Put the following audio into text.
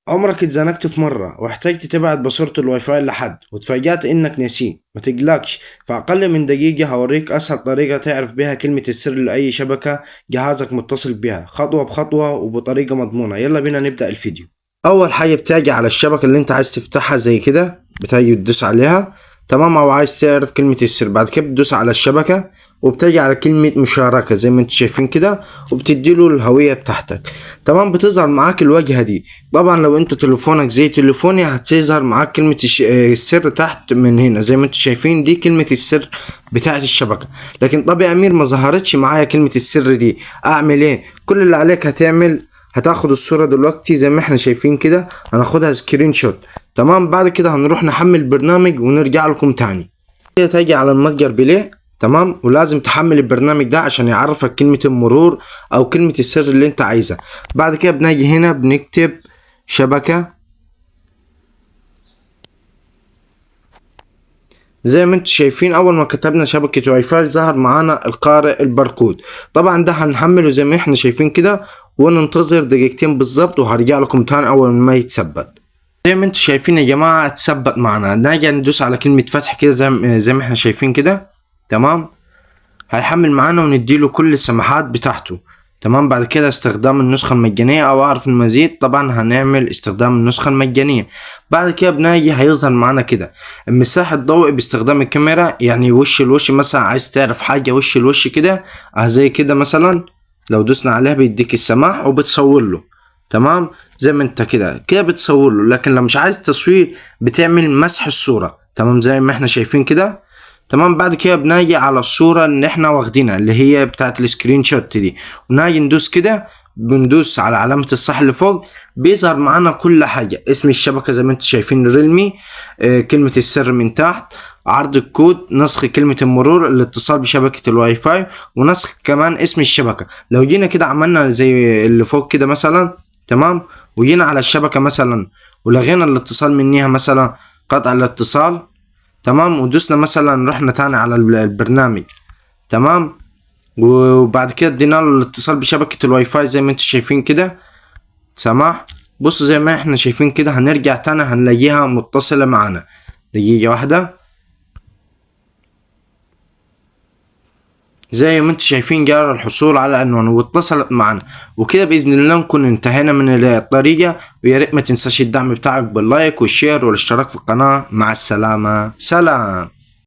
عمرك اتزنقت في مرة واحتجت تبعت باسورد الواي فاي لحد وتفاجأت انك ناسيه؟ ما تقلقش، في اقل من دقيقة هوريك اسهل طريقة تعرف بيها كلمة السر لأي شبكة جهازك متصل بيها، خطوة بخطوة وبطريقة مضمونة. يلا بينا نبدأ الفيديو. اول حاجة بتاجي على الشبكة اللي انت عايز تفتحها زي كده، بتاجي تدوس عليها تمام، او عايز تعرف كلمة السر. بعد كده بتدوس على الشبكة وبتجي على كلمة مشاركة زي ما انتم شايفين كده، وبتديله الهوية بتاعتك. تمام، بتظهر معاك الواجهة دي. طبعا لو انت تليفونك زي تليفوني هتظهر معاك كلمة السر تحت من هنا زي ما انتم شايفين، دي كلمة السر بتاعت الشبكة. لكن طب يا امير ما ظهرتش معايا كلمة السر دي، اعمل ايه؟ كل اللي عليك هتاخد الصورة دلوقتي زي ما احنا شايفين كده، هناخدها سكرين شوت. تمام، بعد كده هنروح نحمل برنامج ونرجع لكم تاني. كده تيجي على المتجر بليه، تمام، ولازم تحمل البرنامج ده عشان يعرفك كلمة المرور او كلمة السر اللي انت عايزها. بعد كده بنيجي هنا بنكتب شبكة زي ما انتم شايفين. اول ما كتبنا شبكة واي فاي ظهر معانا القارئ الباركود. طبعا ده هنحمله زي ما احنا شايفين كده وننتظر دقيقتين بالظبط، وهرجع لكم تاني اول ما يتثبت. زي ما انتم شايفين يا جماعة اتثبت معنا. نرجع ندوس على كلمة فتح كده زي ما احنا شايفين كده. تمام، هيحمل معانا ونديله كل السماحات بتاعته. تمام، بعد كده استخدام النسخة المجانية او اعرف المزيد. طبعا هنعمل استخدام النسخة المجانية. بعد كده بنيجي هيظهر معانا كده مساحة ضوء باستخدام الكاميرا، يعني وش الوش مثلا عايز تعرف حاجة وش الوش كده زي كده مثلا، لو دوسنا عليها بيديك السماح وبتصور له. تمام، زي ما انت كده بتصور له. لكن لو مش عايز تصوير بتعمل مسح الصورة. تمام، زي ما احنا شايفين كده. تمام، بعد كده بنيجي على الصورة اللي احنا واخدينها اللي هي بتاعت السكرين شوت دي، ونيجي ندوس كده، بندوس على علامة الصح اللي فوق، بيظهر معانا كل حاجة. اسم الشبكة زي ما انتم شايفين ريلمي، كلمة السر من تحت، عرض الكود، نسخ كلمة المرور، الاتصال بشبكة الواي فاي، ونسخ كمان اسم الشبكة. لو جينا كده عملنا زي اللي فوق كده مثلا، تمام، وجينا على الشبكة مثلا ولغينا الاتصال منيها مثلا، قطع الاتصال. تمام، ودوسنا مثلا رحنا تاني على البرنامج. تمام، وبعد كده ادينا له الاتصال بشبكة الواي فاي زي ما انتم شايفين كده. سماح، بصوا زي ما احنا شايفين كده، هنرجع تاني هنلاقيها متصلة معانا. دقيقة واحدة. زي ما انتم شايفين جرى الحصول على عنوان واتصلت معنا. وكده بإذن الله نكون انتهينا من الطريقة. ويا ريت ما تنساش الدعم بتاعك باللايك والشير والاشتراك في القناة. مع السلامة، سلام.